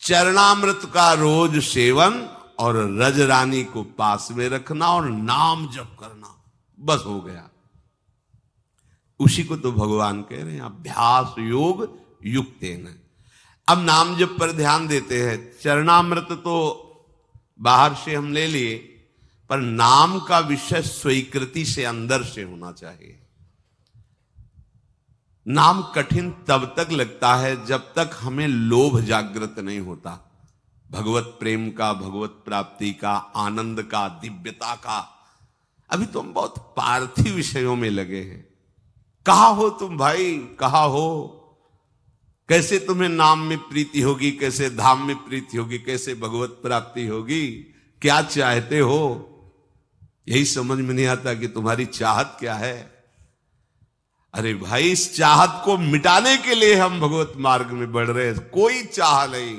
चरणामृत का रोज सेवन और रजरानी को पास में रखना और नाम जप करना, बस हो गया। उसी को तो भगवान कह रहे हैं अभ्यास योग युक्तेन। अब नाम जप पर ध्यान देते हैं। चरणामृत तो बाहर से हम ले लिए, पर नाम का विषय स्वीकृति से अंदर से होना चाहिए। नाम कठिन तब तक लगता है जब तक हमें लोभ जागृत नहीं होता, भगवत प्रेम का, भगवत प्राप्ति का, आनंद का, दिव्यता का। अभी तो हम बहुत पार्थिव विषयों में लगे हैं। कहाँ हो तुम भाई, कहाँ हो? कैसे तुम्हें नाम में प्रीति होगी, कैसे धाम में प्रीति होगी, कैसे भगवत प्राप्ति होगी, क्या चाहते हो? यही समझ में नहीं आता कि तुम्हारी चाहत क्या है। अरे भाई, इस चाहत को मिटाने के लिए हम भगवत मार्ग में बढ़ रहे हैं। कोई चाह नहीं,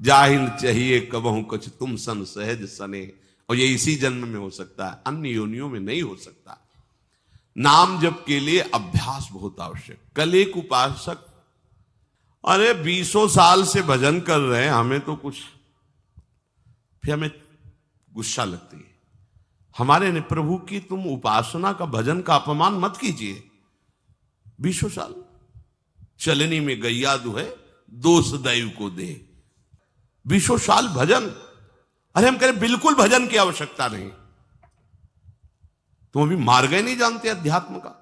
जाहिन चाहिए कबहू कुछ तुम सन सहज सने। और ये इसी जन्म में हो सकता है, अन्य योनियों में नहीं हो सकता। नाम जप के लिए अभ्यास बहुत आवश्यक। कल एक उपासक, अरे 20 साल से भजन कर रहे हैं, हमें तो कुछ, फिर हमें गुस्सा लगती है। हमारे ने प्रभु की तुम उपासना का, भजन का अपमान मत कीजिए। 20 साल चलनी में गैया दुहे, दोष दैव को दे। 20 साल भजन, अरे हम कह रहे बिल्कुल भजन की आवश्यकता नहीं। तुम अभी मार्ग ही नहीं जानते अध्यात्म का।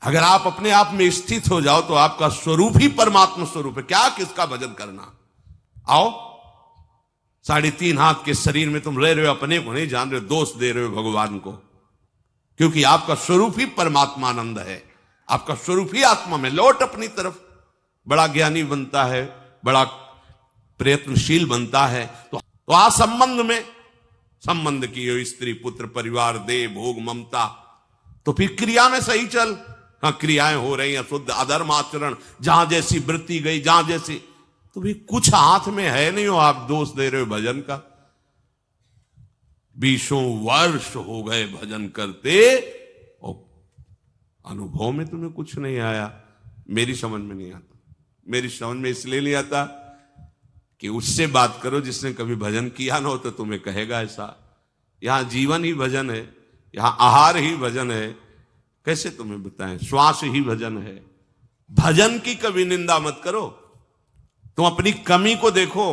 अगर आप अपने आप में स्थित हो जाओ तो आपका स्वरूप ही परमात्मा स्वरूप है। क्या किसका भजन करना? आओ, 3.5 हाथ के शरीर में तुम रह रहे हो, अपने को नहीं जान रहे हो, दोष दे रहे हो भगवान को। क्योंकि आपका स्वरूप ही परमात्मानंद है, आपका स्वरूप ही आत्मा में। लौट अपनी तरफ। बड़ा ज्ञानी बनता है, बड़ा प्रयत्नशील बनता है, तो आ संबंध में, संबंध की हो, स्त्री पुत्र परिवार दे भोग ममता, तो फिर क्रिया में सही चल। हाँ, क्रियाएं हो रही हैं शुद्ध, अधर्म आचरण, जहां जैसी वृत्ति गई, जहां जैसी, तो भी कुछ हाथ में है नहीं हो, आप दोष दे रहे हो भजन का। 20 वर्ष हो गए भजन करते और अनुभव में तुम्हें कुछ नहीं आया। मेरी समझ में नहीं आता। मेरी समझ में इसलिए नहीं आता कि उससे बात करो जिसने कभी भजन किया ना हो, तो तुम्हें कहेगा ऐसा। यहां जीवन ही भजन है, यहां आहार ही भजन है। कैसे तुम्हें बताएं? श्वास ही भजन है। भजन की कभी निंदा मत करो। तुम अपनी कमी को देखो।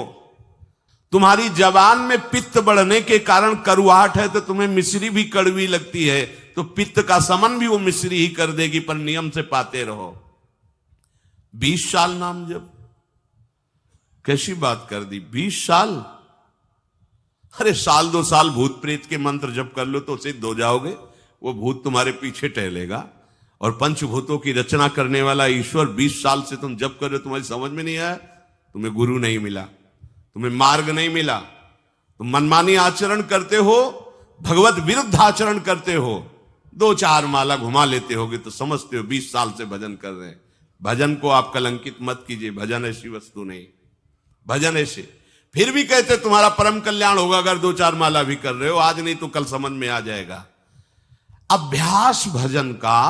तुम्हारी जबान में पित्त बढ़ने के कारण करुआहट है, तो तुम्हें मिश्री भी कड़वी लगती है, तो पित्त का समन भी वो मिश्री ही कर देगी, पर नियम से पाते रहो। 20 साल नाम जप, कैसी बात कर दी? 20 साल? अरे 1-2 साल भूत प्रेत के मंत्र जप कर लो तो सिद्ध हो जाओगे। वो भूत तुम्हारे पीछे टहलेगा। और पंचभूतों की रचना करने वाला ईश्वर 20 साल से तुम जप कर रहे हो, तुम्हारी समझ में नहीं आया? तुम्हें गुरु नहीं मिला, तुम्हें मार्ग नहीं मिला, तुम मनमानी आचरण करते हो, भगवत विरुद्ध आचरण करते हो। 2-4 माला घुमा लेते होगे तो समझते हो 20 साल से भजन कर रहे हैं। भजन को आप कलंकित मत कीजिए। भजन ऐसी वस्तु नहीं। भजन ऐसे, फिर भी कहते तुम्हारा परम कल्याण होगा अगर 2-4 माला भी कर रहे हो। आज नहीं तो कल समझ में आ जाएगा। अभ्यास भजन का,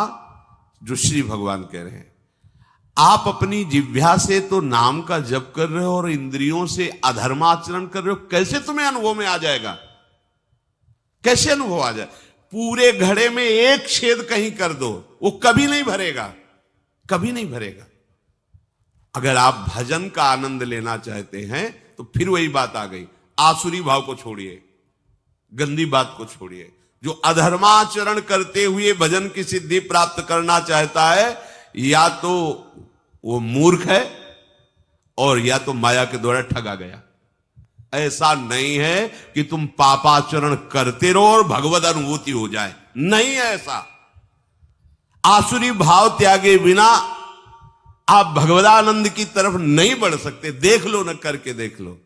जो श्री भगवान कह रहे हैं, आप अपनी जिह्वा से तो नाम का जप कर रहे हो और इंद्रियों से अधर्माचरण कर रहे हो। कैसे तुम्हें अनुभव में आ जाएगा? कैसे अनुभव आ जाए? पूरे घड़े में एक छेद कहीं कर दो, वो कभी नहीं भरेगा, कभी नहीं भरेगा। अगर आप भजन का आनंद लेना चाहते हैं तो फिर वही बात आ गई। आसुरी भाव को छोड़िए, गंदी बात को छोड़िए। जो अधर्माचरण करते हुए भजन की सिद्धि प्राप्त करना चाहता है, या तो वो मूर्ख है और या तो माया के द्वारा ठगा गया। ऐसा नहीं है कि तुम पापाचरण करते रहो और भगवत अनुभूति हो जाए, नहीं है ऐसा। आसुरी भाव त्यागे बिना आप भगवदानंद की तरफ नहीं बढ़ सकते। देख लो, न करके देख लो।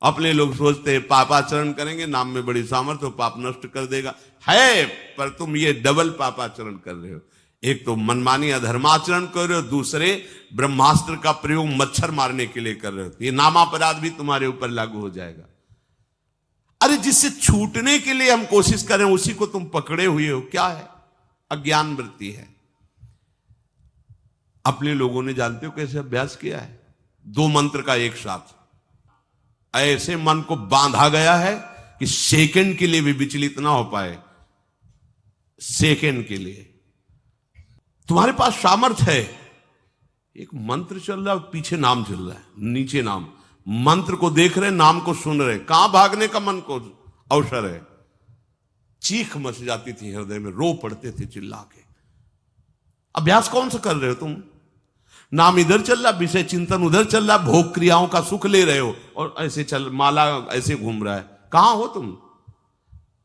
अपने लोग सोचते हैं पापाचरण करेंगे, नाम में बड़ी सामर्थ्य हो, पाप नष्ट कर देगा। है, पर तुम ये डबल पापाचरण कर रहे हो। एक तो मनमानी अधर्माचरण कर रहे हो, दूसरे ब्रह्मास्त्र का प्रयोग मच्छर मारने के लिए कर रहे हो। ये नामापराध भी तुम्हारे ऊपर लागू हो जाएगा। अरे जिससे छूटने के लिए हम कोशिश कर रहे हैं, उसी को तुम पकड़े हुए हो। क्या है? अज्ञान वृत्ति है। अपने लोगों ने जानते हो कैसे अभ्यास किया है? 2 मंत्र का एक साथ, ऐसे मन को बांधा गया है कि सेकंड के लिए भी विचलित ना हो पाए। सेकंड के लिए तुम्हारे पास सामर्थ्य है, एक मंत्र चल रहा है, पीछे नाम चल रहा है, नीचे नाम, मंत्र को देख रहे, नाम को सुन रहे, कहां भागने का मन को अवसर है। चीख मच जाती थी हृदय में, रो पड़ते थे चिल्ला के। अभ्यास कौन सा कर रहे हो तुम? नाम इधर चल रहा, विषय चिंतन उधर चल रहा, भोग क्रियाओं का सुख ले रहे हो, और ऐसे चल माला ऐसे घूम रहा है। कहां हो तुम?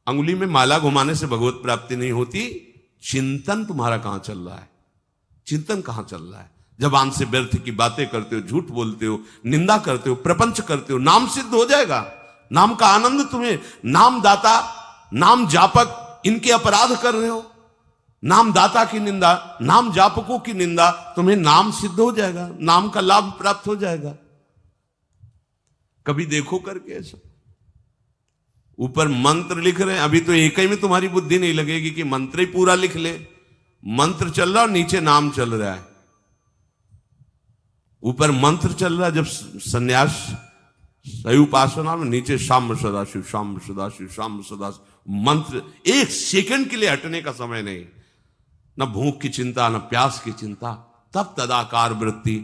अंगुली में माला घुमाने से भगवत प्राप्ति नहीं होती। चिंतन तुम्हारा कहां चल रहा है? चिंतन कहां चल रहा है? जबान से व्यर्थ की बातें करते हो, झूठ बोलते हो, निंदा करते हो, प्रपंच करते हो, नाम सिद्ध हो जाएगा। नाम का आनंद तुम्हें, नाम दाता, नाम जापक, इनके अपराध कर रहे हो। नाम दाता की निंदा, नाम जापकों की निंदा, तुम्हें नाम सिद्ध हो जाएगा, नाम का लाभ प्राप्त हो जाएगा। कभी देखो करके ऐसा। ऊपर मंत्र लिख रहे हैं, अभी तो एक ही में तुम्हारी बुद्धि नहीं लगेगी कि मंत्र ही पूरा लिख ले। मंत्र चल रहा और नीचे नाम चल रहा है। ऊपर मंत्र चल रहा है जब संन्यास सही उपासना में, नीचे शाम सदाशिव, शाम सदाशिव, शाम सदाशिव। मंत्र एक सेकंड के लिए हटने का समय नहीं, न भूख की चिंता, न प्यास की चिंता। तब तदाकार वृत्ति।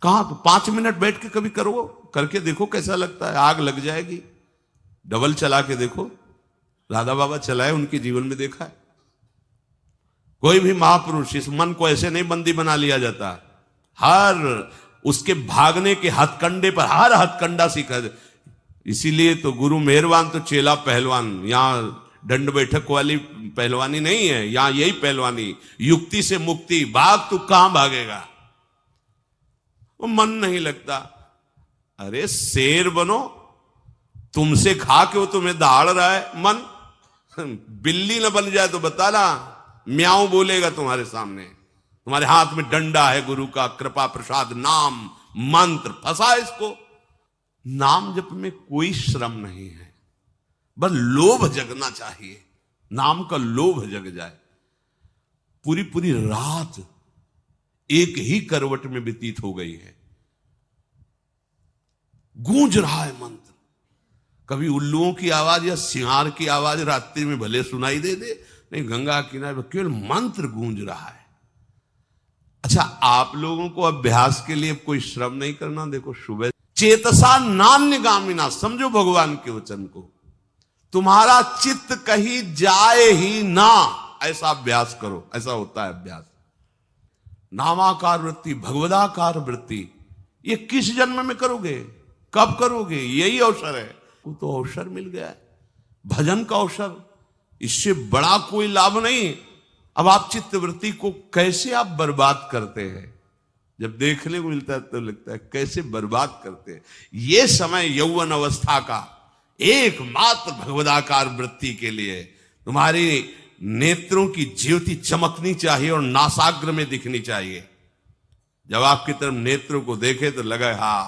कहां तो 5 मिनट बैठ के कभी करो, करके देखो कैसा लगता है। आग लग जाएगी। डबल चला के देखो, राधा बाबा चलाए, उनके जीवन में देखा है। कोई भी महापुरुष, इस मन को ऐसे नहीं बंदी बना लिया जाता। हर उसके भागने के हथकंडे पर हर हथकंडा सीखा। इसीलिए तो गुरु मेहरबान तो चेला पहलवान। यहां दंड बैठक वाली पहलवानी नहीं है, यहां यही पहलवानी, युक्ति से मुक्ति। भाग तू कहां भागेगा? वो मन नहीं लगता। अरे शेर बनो, तुमसे खा के वो तुम्हें दहाड़ रहा है। मन बिल्ली न बन जाए तो बताना, म्याऊं बोलेगा तुम्हारे सामने। तुम्हारे हाथ में डंडा है गुरु का, कृपा प्रसाद नाम मंत्र, फंसा इसको। नाम जप में कोई श्रम नहीं है, बस लोभ जगना चाहिए। नाम का लोभ जग जाए। पूरी पूरी रात एक ही करवट में व्यतीत हो गई है, गूंज रहा है मंत्र। कभी उल्लुओं की आवाज या सिंहार की आवाज रात्रि में भले सुनाई दे, नहीं गंगा किनारे केवल मंत्र गूंज रहा है। अच्छा, आप लोगों को अभ्यास के लिए कोई श्रम नहीं करना। देखो, सुबह चेतसा नान्यगामिना, समझो भगवान के वचन को। तुम्हारा चित्त कहीं जाए ही ना, ऐसा अभ्यास करो। ऐसा होता है अभ्यास। नामाकार वृत्ति, भगवदाकार वृत्ति, ये किस जन्म में करोगे? कब करोगे? यही अवसर है। वो तो अवसर मिल गया है, भजन का अवसर। इससे बड़ा कोई लाभ नहीं। अब आप चित्तवृत्ति को कैसे आप बर्बाद करते हैं? जब देखने को मिलता है तो लगता है कैसे बर्बाद करते हैं। ये समय यौवन अवस्था का एकमात्र भगवदाकार वृत्ति के लिए। तुम्हारी नेत्रों की ज्योति चमकनी चाहिए और नासाग्र में दिखनी चाहिए। जब आपकी तरफ नेत्रों को देखे तो लगे हाँ,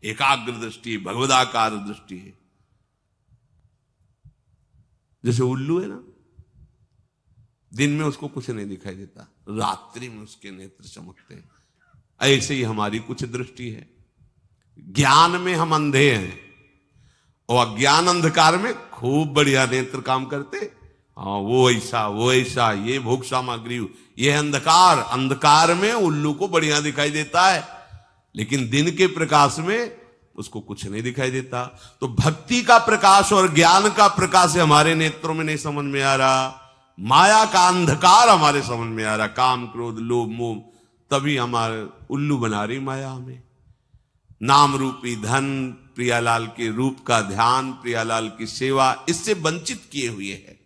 एकाग्र दृष्टि, भगवदाकार दृष्टि है। जैसे उल्लू है ना, दिन में उसको कुछ नहीं दिखाई देता, रात्रि में उसके नेत्र चमकते हैं। ऐसे ही हमारी कुछ दृष्टि है। ज्ञान में हम अंधे हैं और अज्ञान अंधकार में खूब बढ़िया नेत्र काम करते। हाँ, वो ऐसा, ये भोग सामग्री, ये अंधकार। अंधकार में उल्लू को बढ़िया दिखाई देता है, लेकिन दिन के प्रकाश में उसको कुछ नहीं दिखाई देता। तो भक्ति का प्रकाश और ज्ञान का प्रकाश हमारे नेत्रों में नहीं समझ में आ रहा। माया का अंधकार हमारे समझ में आ रहा, काम क्रोध लोभ मोह, तभी हमारे उल्लू बना रही माया हमें। नाम रूपी धन, प्रियालाल के रूप का ध्यान, प्रियालाल की सेवा, इससे वंचित किए हुए है।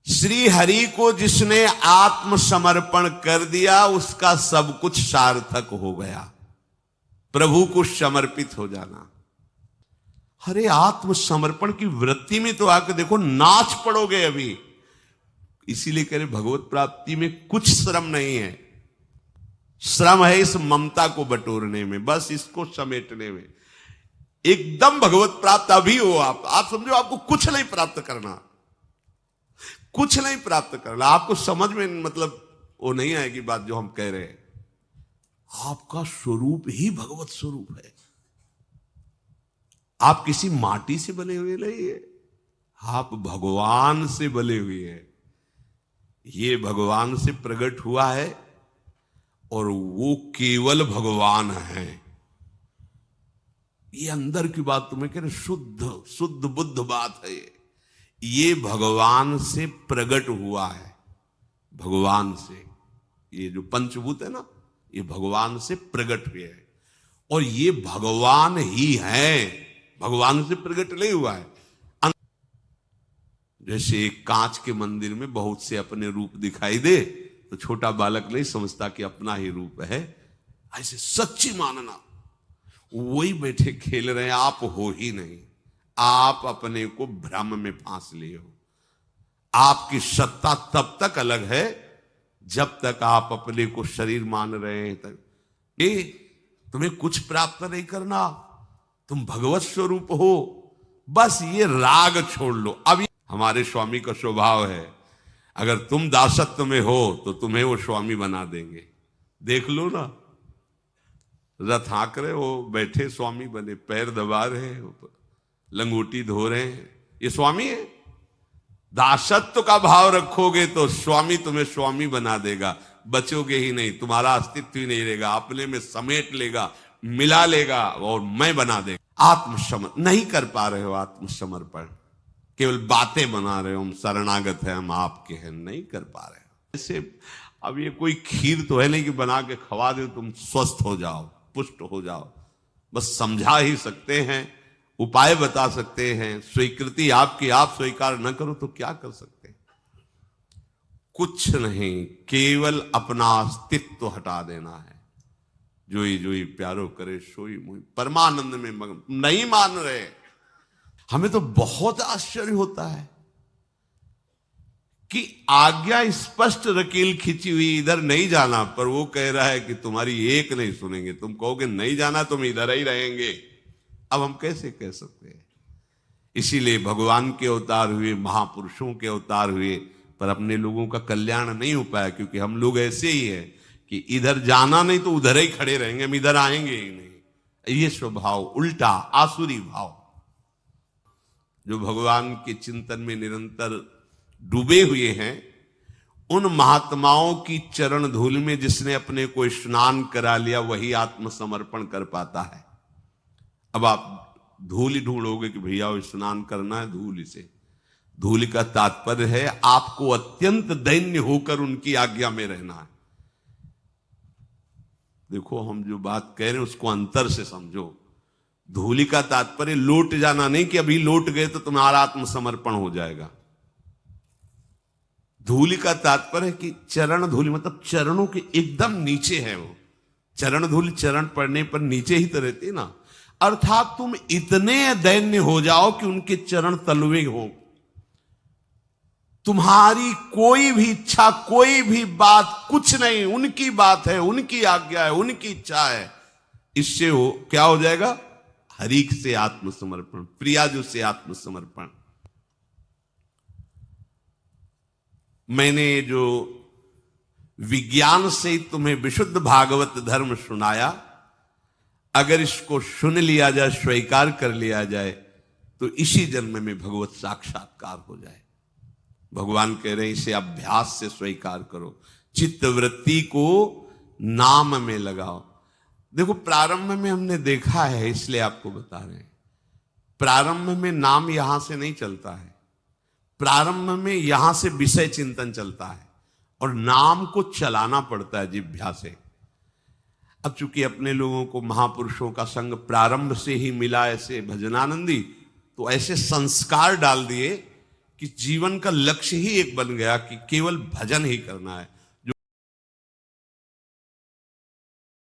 श्री हरि को जिसने आत्मसमर्पण कर दिया, उसका सब कुछ सार्थक हो गया। प्रभु को समर्पित हो जाना। अरे आत्मसमर्पण की वृत्ति में तो आकर देखो, नाच पड़ोगे अभी। इसीलिए कह रहे भगवत प्राप्ति में कुछ श्रम नहीं है। श्रम है इस ममता को बटोरने में, बस इसको समेटने में। एकदम भगवत प्राप्त अभी हो आप समझो, आपको कुछ नहीं प्राप्त करना, कुछ नहीं प्राप्त करना। आपको समझ में मतलब वो नहीं आएगी बात जो हम कह रहे हैं। आपका स्वरूप ही भगवत स्वरूप है। आप किसी माटी से बने हुए नहीं है, आप भगवान से बने हुए हैं। ये भगवान से प्रकट हुआ है और वो केवल भगवान है। ये अंदर की बात तुम्हें कह रहे, शुद्ध शुद्ध बुद्ध बात है। ये भगवान से प्रकट हुआ है, भगवान से। ये जो पंचभूत है ना, ये भगवान से प्रकट हुए हैं और ये भगवान ही है, भगवान से प्रकट नहीं हुआ है। जैसे एक कांच के मंदिर में बहुत से अपने रूप दिखाई दे तो छोटा बालक नहीं समझता कि अपना ही रूप है, ऐसे सच्ची मानना। वही बैठे खेल रहे हैं, आप हो ही नहीं। आप अपने को भ्रम में फांस लिए हो। आपकी सत्ता तब तक अलग है जब तक आप अपने को शरीर मान रहे हैं। तक तुम्हें कुछ प्राप्त नहीं करना, तुम भगवत स्वरूप हो। बस ये राग छोड़ लो। अब हमारे स्वामी का स्वभाव है, अगर तुम दासत्व में हो तो तुम्हें वो स्वामी बना देंगे। देख लो ना, रथ हाँक रहे हो, बैठे स्वामी बने, पैर दबा रहे हैं, लंगोटी धो रहे हैं, ये स्वामी है। दासत्व का भाव रखोगे तो स्वामी तुम्हें स्वामी बना देगा, बचोगे ही नहीं, तुम्हारा अस्तित्व ही नहीं रहेगा, अपने में समेट लेगा, मिला लेगा और मैं बना देगा। आत्मसमर्पण नहीं कर पा रहे हो, आत्मसमर्पण केवल बातें बना रहे हो, हम शरणागत हैं, हम आपके हैं, नहीं कर पा रहे हो। ऐसे अब ये कोई खीर तो है नहीं कि बना के खवा दे तुम स्वस्थ हो जाओ, पुष्ट हो जाओ। बस समझा ही सकते हैं, उपाय बता सकते हैं। स्वीकृति आपकी, आप स्वीकार न करो तो क्या कर सकते हैं? कुछ नहीं, केवल अपना अस्तित्व हटा देना है। जोई जोई प्यारो करे सोई मोई, परमानंद में मगन। नहीं मान रहे। हमें तो बहुत आश्चर्य होता है कि आज्ञा स्पष्ट रकील खिंची हुई, इधर नहीं जाना, पर वो कह रहा है कि तुम्हारी एक नहीं सुनेंगे। तुम कहोगे नहीं जाना, तुम इधर ही रहेंगे। अब हम कैसे कह सकते हैं? इसीलिए भगवान के अवतार हुए, महापुरुषों के अवतार हुए, पर अपने लोगों का कल्याण नहीं हो पाया, क्योंकि हम लोग ऐसे ही हैं कि इधर जाना नहीं तो उधर ही खड़े रहेंगे, हम इधर आएंगे ही नहीं। ये स्वभाव उल्टा आसुरी भाव। जो भगवान के चिंतन में निरंतर डूबे हुए हैं, उन महात्माओं की चरण धूल में जिसने अपने को स्नान करा लिया, वही आत्मसमर्पण कर पाता है। अब आप धूल ही ढूंढोगे कि भैया स्नान करना है, धूल से। धूल का तात्पर्य है आपको अत्यंत दैन्य होकर उनकी आज्ञा में रहना है। देखो, हम जो बात कह रहे हैं उसको अंतर से समझो। धूलि का तात्पर्य लौट जाना नहीं कि अभी लौट गए तो तुम्हारा आत्मसमर्पण हो जाएगा। धूलि का तात्पर्य है कि चरण धूलि मतलब चरणों के एकदम नीचे है वो। चरण धूलि, चरण पड़ने पर नीचे ही तो रहती ना। अर्थात तुम इतने दैन्य हो जाओ कि उनके चरण तलवे हो। तुम्हारी कोई भी इच्छा, कोई भी बात कुछ नहीं, उनकी बात है, उनकी आज्ञा है, उनकी इच्छा है। इससे हो क्या हो जाएगा? हरिक से आत्मसमर्पण, प्रियाजू से आत्मसमर्पण। मैंने जो विज्ञान से तुम्हें विशुद्ध भागवत धर्म सुनाया, अगर इसको सुन लिया जाए, स्वीकार कर लिया जाए, तो इसी जन्म में भगवत साक्षात्कार हो जाए। भगवान कह रहे हैं इसे अभ्यास से स्वीकार करो, चित्तवृत्ति को नाम में लगाओ। देखो, प्रारंभ में हमने देखा है, इसलिए आपको बता रहे हैं, प्रारंभ में नाम यहां से नहीं चलता है। प्रारंभ में यहां से विषय चिंतन चलता है और नाम को चलाना पड़ता है जिह्वा से। अब चूंकि अपने लोगों को महापुरुषों का संग प्रारंभ से ही मिला, ऐसे भजनानंदी, तो ऐसे संस्कार डाल दिए कि जीवन का लक्ष्य ही एक बन गया कि केवल भजन ही करना है।